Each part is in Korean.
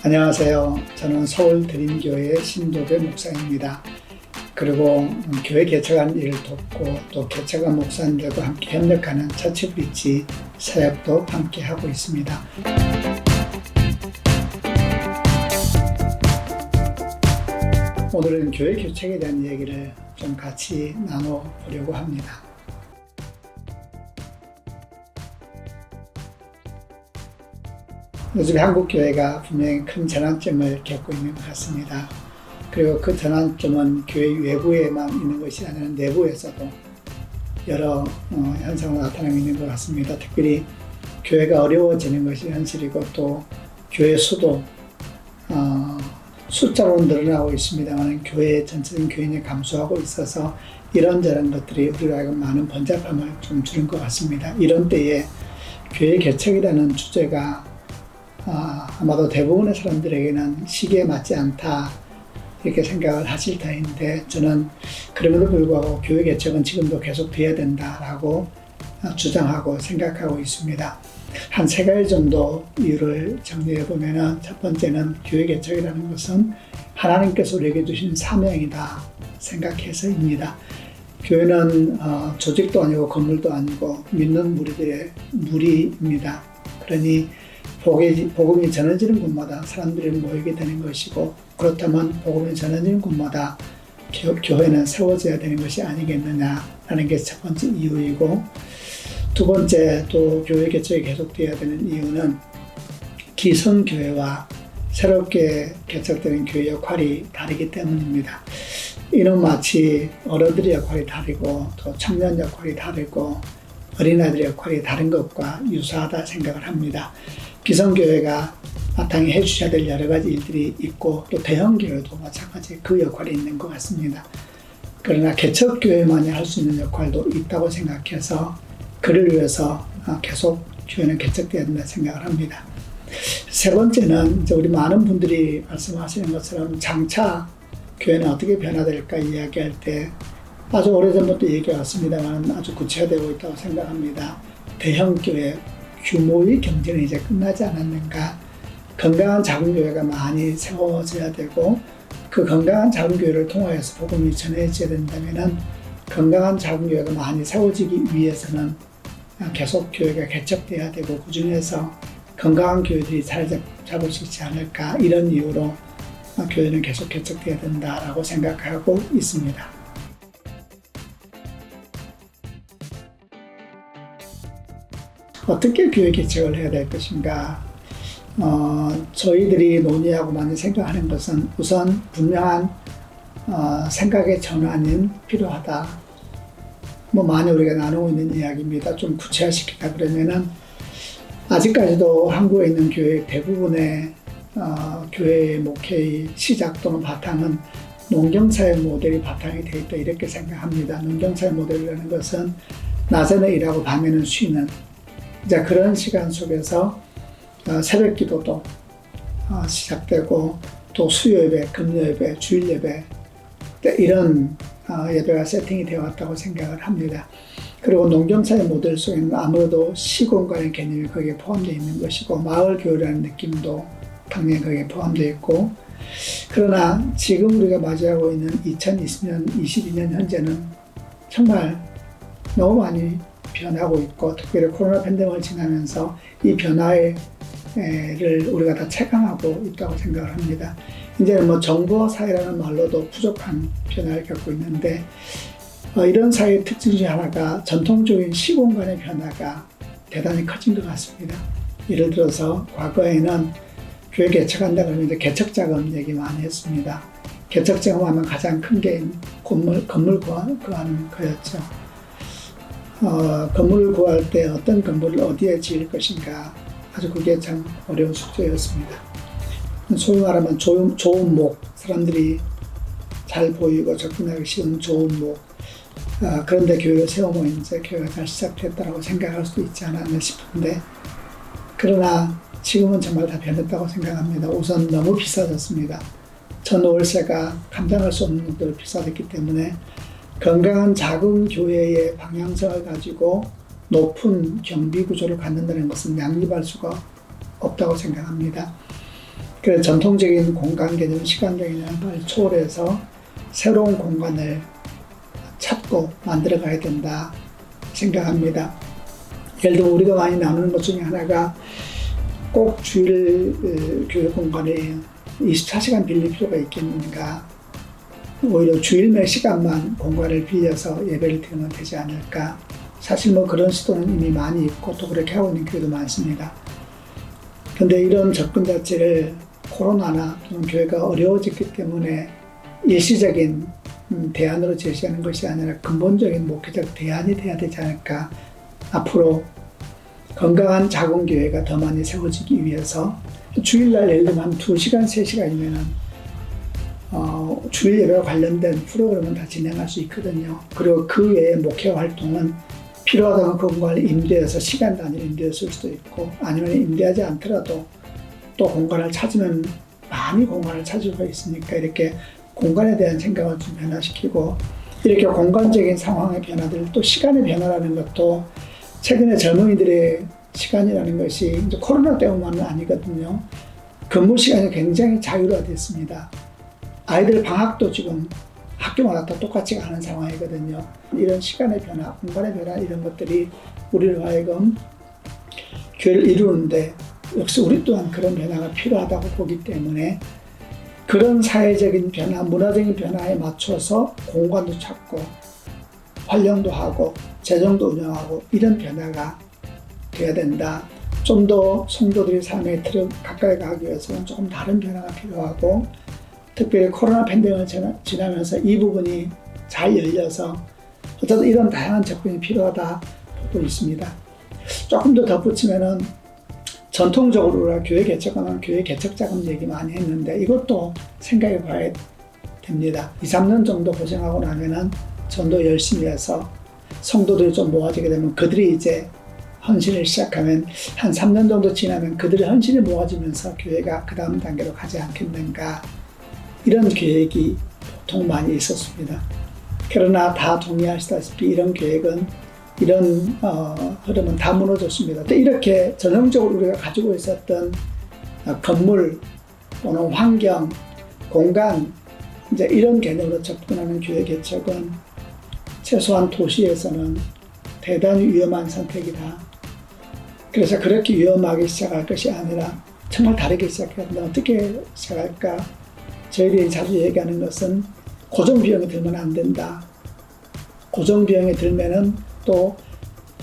안녕하세요. 저는 서울 드림교회 신도배 목사입니다. 그리고 교회 개척하는 일을 돕고 또 개척한 목사님들과 함께 협력하는 처치브릿지 사역도 함께 하고 있습니다. 오늘은 교회 개척에 대한 얘기를 좀 같이 나눠보려고 합니다. 요즘 한국 교회가 분명히 큰 전환점을 겪고 있는 것 같습니다. 그리고 그 전환점은 교회 외부에만 있는 것이 아니라 내부에서도 여러 현상으로 나타나고 있는 것 같습니다. 특별히 교회가 어려워지는 것이 현실이고 또 교회 수도 숫자로 늘어나고 있습니다만 교회 전체적인 교인이 감소하고 있어서 이런저런 것들이 우리가 알고 많은 번잡함을 좀 주는 것 같습니다. 이런 때에 교회 개척이라는 주제가 아마도 대부분의 사람들에게는 시기에 맞지 않다 이렇게 생각을 하실 터인데 저는 그럼에도 불구하고 교회 개척은 지금도 계속 돼야 된다라고 주장하고 생각하고 있습니다. 한 3가지 정도 이유를 정리해 보면은 첫 번째는 교회 개척이라는 것은 하나님께서 우리에게 주신 사명이다 생각해서입니다. 교회는 조직도 아니고 건물도 아니고 믿는 무리들의 무리입니다. 그러니 복음이 전해지는 곳마다 사람들이 모이게 되는 것이고 그렇다면 복음이 전해지는 곳마다 교회는 세워져야 되는 것이 아니겠느냐라는 게 첫 번째 이유이고 두 번째 또 교회 개척이 계속되어야 되는 이유는 기성교회와 새롭게 개척되는 교회 역할이 다르기 때문입니다. 이는 마치 어른들의 역할이 다르고 또 청년 역할이 다르고 어린아이들의 역할이 다른 것과 유사하다 생각을 합니다. 기성교회가 마땅히 해주셔야 될 여러 가지 일들이 있고 또 대형교회도 마찬가지 그 역할이 있는 것 같습니다. 그러나 개척교회만이 할 수 있는 역할도 있다고 생각해서 그를 위해서 계속 교회는 개척되어야 된다 생각을 합니다. 세 번째는 이제 우리 많은 분들이 말씀하시는 것처럼 장차 교회는 어떻게 변화될까 이야기할 때 아주 오래전부터 얘기해 왔습니다만 아주 구체화되고 있다고 생각합니다. 대형교회 규모의 경쟁이 이제 끝나지 않았는가. 건강한 작은 교회가 많이 세워져야 되고 그 건강한 작은 교회를 통해서 복음이 전해져야 된다면 건강한 작은 교회가 많이 세워지기 위해서는 계속 교회가 개척돼야 되고 그 중에서 건강한 교회들이 자리 잡을 수 있지 않을까 이런 이유로 교회는 계속 개척돼야 된다라고 생각하고 있습니다. 어떻게 교회 개척을 해야 될 것인가? 저희들이 논의하고 많이 생각하는 것은 우선 분명한 생각의 전환이 필요하다. 많이 우리가 나누고 있는 이야기입니다. 좀 구체화시키다 그러면은 아직까지도 한국에 있는 교회 대부분의 교회의 목회의 시작 또는 바탕은 농경사회 모델이 바탕이 되어 있다 이렇게 생각합니다. 농경사회 모델이라는 것은 낮에는 일하고 밤에는 쉬는 이제 그런 시간 속에서 새벽 기도도 시작되고 또 수요 예배, 금요 예배, 주일 예배 이런 예배가 세팅이 되어 왔다고 생각을 합니다. 그리고 농경사회 모델 속에는 아무래도 시공간의 개념이 거기에 포함되어 있는 것이고 마을 교회라는 느낌도 당연히 거기에 포함되어 있고 그러나 지금 우리가 맞이하고 있는 2020년, 22년 현재는 정말 너무 많이 변하고 있고 특별히 코로나 팬데믹을 지나면서 이 변화를 우리가 다 체감하고 있다고 생각을 합니다. 이제는 정보화 사회라는 말로도 부족한 변화를 겪고 있는데 이런 사회의 특징 중 하나가 전통적인 시공간의 변화가 대단히 커진 것 같습니다. 예를 들어서 과거에는 교회 개척한다 그러면 이제 개척자금 얘기 많이 했습니다. 개척자금 하면 가장 큰 게 건물 구하는 거였죠. 건물을 구할 때 어떤 건물을 어디에 지을 것인가 아주 그게 참 어려운 숙제였습니다. 소위 말하면 좋은 목, 사람들이 잘 보이고 접근하기 쉬운 좋은 목 그런데 교회를 세우면 이제 교회가 잘 시작됐다고 생각할 수도 있지 않았나 싶은데 그러나 지금은 정말 다 변했다고 생각합니다. 우선 너무 비싸졌습니다. 전월세가 감당할 수 없는 정도로 비싸졌기 때문에 건강한 작은 교회의 방향성을 가지고 높은 경비 구조를 갖는다는 것은 양립할 수가 없다고 생각합니다. 그래서 전통적인 공간 개념, 시간 개념을 빨리 초월해서 새로운 공간을 찾고 만들어 가야 된다 생각합니다. 예를 들어 우리가 많이 나누는 것 중에 하나가 꼭 주일 교육 공간을 24시간 빌릴 필요가 있겠는가, 오히려 주일 몇 시간만 공간을 빌려서 예배를 드리면 되지 않을까. 사실 뭐 그런 시도는 이미 많이 있고 또 그렇게 하고 있는 교회도 많습니다. 근데 이런 접근 자체를 코로나나 또는 교회가 어려워졌기 때문에 일시적인 대안으로 제시하는 것이 아니라 근본적인 목회적 대안이 돼야 되지 않을까. 앞으로 건강한 작은 교회가 더 많이 세워지기 위해서 주일날 예를 들면 한 2시간, 3시간이면 주일 예배와 관련된 프로그램은 다 진행할 수 있거든요. 그리고 그 외에 목회 활동은 필요하다면 그 공간을 임대해서 시간 단위로 임대했을 수도 있고, 아니면 임대하지 않더라도 또 공간을 찾으면 많이 공간을 찾을 수 있으니까 이렇게 공간에 대한 생각을 좀 변화시키고, 이렇게 공간적인 상황의 변화들, 또 시간의 변화라는 것도 최근에 젊은이들의 시간이라는 것이 이제 코로나 때문만은 아니거든요. 근무 시간이 굉장히 자유화됐습니다. 아이들 방학도 지금 학교마다 다 똑같이 가는 상황이거든요. 이런 시간의 변화, 공간의 변화, 이런 것들이 우리를 하여금 교회를 이루는데 역시 우리 또한 그런 변화가 필요하다고 보기 때문에 그런 사회적인 변화, 문화적인 변화에 맞춰서 공간도 찾고 활용도 하고 재정도 운영하고 이런 변화가 돼야 된다. 좀 더 성도들의 삶의 틀을 가까이 가기 위해서는 조금 다른 변화가 필요하고, 특별히 코로나 팬데믹을 지나면서 이 부분이 잘 열려서 어쨌든 이런 다양한 접근이 필요하다 보고 있습니다. 조금 더 덧붙이면은 전통적으로 우리가 교회 개척하면 교회 개척 자금 얘기 많이 했는데 이것도 생각해 봐야 됩니다. 2, 3년 정도 고생하고 나면은 전도 열심히 해서 성도들이 좀 모아지게 되면 그들이 이제 헌신을 시작하면 한 3년 정도 지나면 그들의 헌신이 모아지면서 교회가 그 다음 단계로 가지 않겠는가, 이런 계획이 보통 많이 있었습니다. 그러나 다 동의하시다시피 이런 계획은, 이런 흐름은 다 무너졌습니다. 또 이렇게 전형적으로 우리가 가지고 있었던 건물 또는 환경, 공간, 이제 이런 개념으로 접근하는 교회 개척은 최소한 도시에서는 대단히 위험한 선택이다. 그래서 그렇게 위험하게 시작할 것이 아니라 정말 다르게 시작해야 된다. 어떻게 시작할까? 저희들이 자주 얘기하는 것은 고정비용이 들면 안 된다. 고정비용이 들면은 또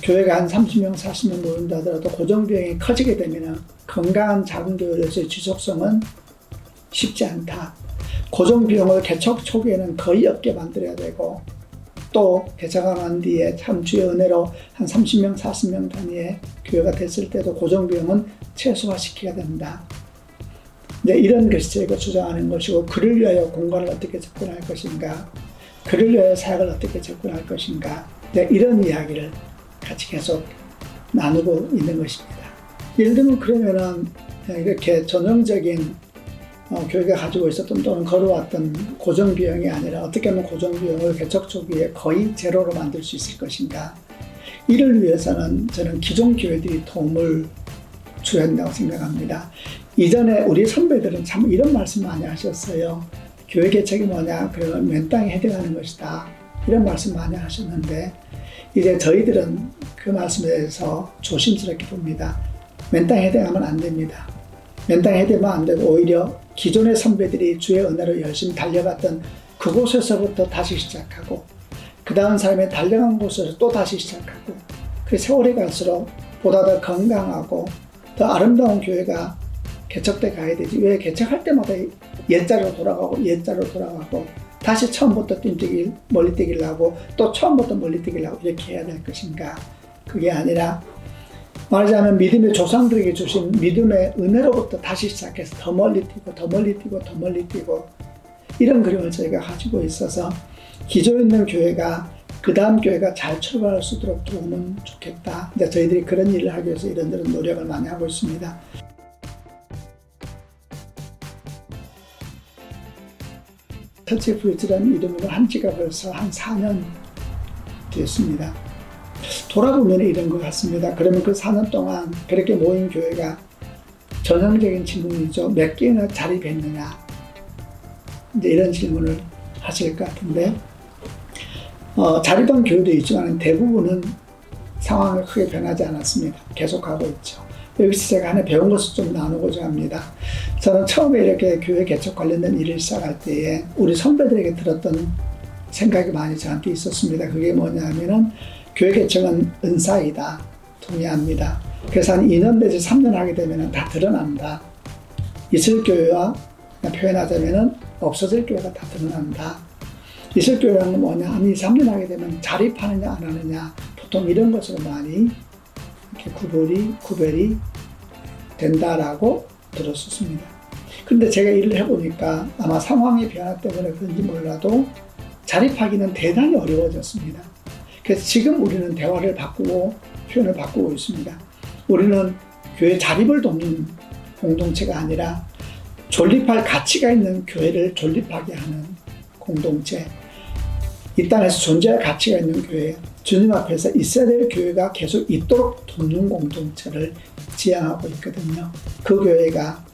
교회가 한 30명, 40명 모인다 하더라도 고정비용이 커지게 되면은 건강한 작은 교회로서의 지속성은 쉽지 않다. 고정비용을 개척 초기에는 거의 없게 만들어야 되고, 또 개척하고 난 뒤에 참 주의 은혜로 한 30명, 40명 단위의 교회가 됐을 때도 고정비용은 최소화시켜야 된다. 네, 이런 것이 저희가 주장하는 것이고, 그를 위하여 공간을 어떻게 접근할 것인가, 그를 위하여 사역을 어떻게 접근할 것인가, 네, 이런 이야기를 같이 계속 나누고 있는 것입니다. 예를 들면 그러면은 이렇게 전형적인 교회가 가지고 있었던 또는 걸어왔던 고정비용이 아니라 어떻게 하면 고정비용을 개척 초기에 거의 제로로 만들 수 있을 것인가, 이를 위해서는 저는 기존 교회들이 도움을 줘야 한다고 생각합니다. 이전에 우리 선배들은 참 이런 말씀 많이 하셨어요. 교회 개척이 뭐냐? 그러면 맨 땅에 헤딩하는 것이다. 이런 말씀 많이 하셨는데, 이제 저희들은 그 말씀에 대해서 조심스럽게 봅니다. 맨 땅에 헤딩하면 안 됩니다. 맨 땅에 헤딩하면 안 되고, 오히려 기존의 선배들이 주의 은혜로 열심히 달려갔던 그곳에서부터 다시 시작하고, 그 다음 사람이 달려간 곳에서 또 다시 시작하고, 그 세월이 갈수록 보다 더 건강하고 더 아름다운 교회가 개척돼 가야 되지. 왜 개척할 때마다 옛자로 돌아가고 다시 처음부터 멀리 뛰기를 하고 또 처음부터 멀리 뛰기를 하고 이렇게 해야 될 것인가. 그게 아니라 말하자면 믿음의 조상들에게 주신 믿음의 은혜로부터 다시 시작해서 더 멀리 뛰고 이런 그림을 저희가 가지고 있어서 기존에 있는 교회가 그 다음 교회가 잘 출발할 수 있도록 도우면 좋겠다. 이제 저희들이 그런 일을 하기 위해서 이런저런 노력을 많이 하고 있습니다. 터치 브릿지라는 이름으로 한 지가 벌써 한 4년 됐습니다. 돌아보면 이런 것 같습니다. 그러면 그 4년 동안 그렇게 모인 교회가 전형적인 질문이죠. 몇 개나 자립했느냐. 이제 이런 질문을 하실 것 같은데, 자립한 교회도 있지만 대부분은 상황이 크게 변하지 않았습니다. 계속하고 있죠. 여기서 제가 하나 배운 것을 좀 나누고자 합니다. 저는 처음에 이렇게 교회 개척 관련된 일을 시작할 때에 우리 선배들에게 들었던 생각이 많이 저한테 있었습니다. 그게 뭐냐면은 교회 개척은 은사이다. 동의합니다. 그래서 한 2년 내지 3년 하게 되면 다 드러난다. 있을 교회와 표현하자면 없어질 교회가 다 드러난다. 있을 교회라는 건 뭐냐? 한 2, 3년 하게 되면 자립하느냐 안 하느냐 보통 이런 것으로 많이 이렇게 구별이 된다라고 들었었습니다. 그런데 제가 일을 해보니까 아마 상황의 변화 때문에 그런지 몰라도 자립하기는 대단히 어려워졌습니다. 그래서 지금 우리는 대화를 바꾸고 표현을 바꾸고 있습니다. 우리는 교회 자립을 돕는 공동체가 아니라 존립할 가치가 있는 교회를 존립하게 하는 공동체, 이 땅에서 존재할 가치가 있는 교회, 주님 앞에서 있어야 될 교회가 계속 있도록 돕는 공동체를 지향하고 있거든요. 그 교회가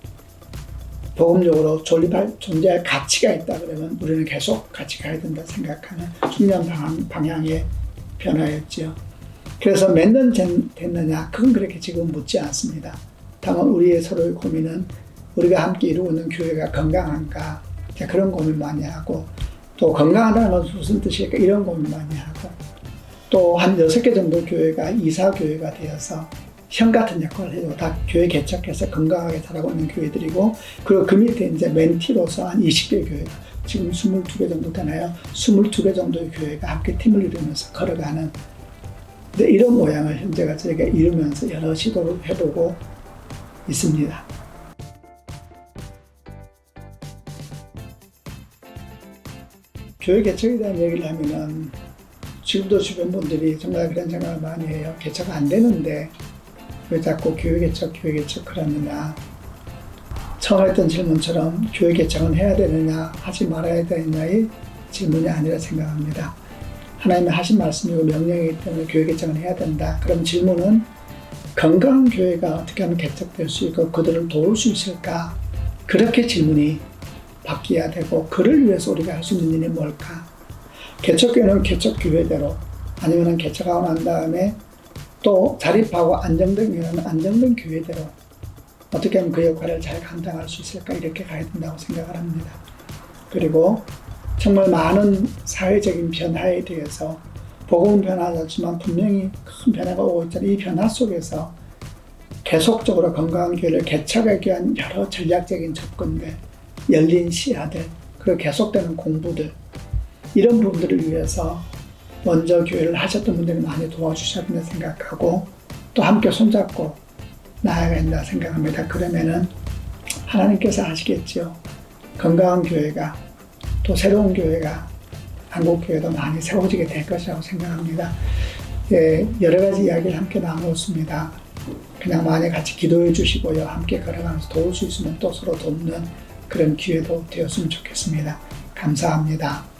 복음적으로 존재할 가치가 있다 그러면 우리는 계속 같이 가야 된다 생각하는 중요한 방향의 변화였죠. 그래서 몇 년 됐느냐? 그건 그렇게 지금 묻지 않습니다. 다만 우리의 서로의 고민은 우리가 함께 이루고 있는 교회가 건강한가? 그런 고민 많이 하고, 또 건강하다는 것은 무슨 뜻일까? 이런 고민 많이 하고, 또 한 6개 정도 교회가 이사교회가 되어서 형 같은 역할을 해요. 다 교회 개척해서 건강하게 살아가고 있는 교회들이고, 그리고 그 밑에 이제 멘티로서 한 20개 교회가, 지금 22개 정도 되나요? 22개 정도의 교회가 함께 팀을 이루면서 걸어가는, 근데 이런 모양을 현재가 저희가 이루면서 여러 시도를 해보고 있습니다. 교회 개척에 대한 얘기를 하면은 지금도 주변 분들이 정말 그런 생각을 많이 해요. 개척 안 되는데 왜 자꾸 교회 개척 그러느냐. 처음 했던 질문처럼 교회 개척은 해야 되느냐 하지 말아야 되느냐의 질문이 아니라 생각합니다. 하나님의 하신 말씀이고 명령이기 때문에 교회 개척은 해야 된다. 그럼 질문은 건강한 교회가 어떻게 하면 개척될 수 있고 그들을 도울 수 있을까? 그렇게 질문이 바뀌어야 되고, 그를 위해서 우리가 할 수 있는 일이 뭘까? 개척교회는 개척교회대로, 아니면 개척하고 난 다음에 또 자립하고 안정된 교회는 안정된 교회대로 어떻게 하면 그 역할을 잘 감당할 수 있을까? 이렇게 가야 된다고 생각을 합니다. 그리고 정말 많은 사회적인 변화에 대해서 복음은 변화하지만 분명히 큰 변화가 오고 있잖아요. 이 변화 속에서 계속적으로 건강한 교회를 개척하기 위한 여러 전략적인 접근들, 열린 시야들, 그리고 계속되는 공부들, 이런 부분들을 위해서 먼저 교회를 하셨던 분들이 많이 도와주셨다고 생각하고, 또 함께 손잡고 나아가야 된다 생각합니다. 그러면은 하나님께서 아시겠죠. 건강한 교회가, 또 새로운 교회가, 한국 교회도 많이 세워지게 될 것이라고 생각합니다. 예, 여러 가지 이야기를 함께 나누었습니다. 그냥 많이 같이 기도해 주시고요. 함께 걸어가면서 도울 수 있으면 또 서로 돕는 그런 기회도 되었으면 좋겠습니다. 감사합니다.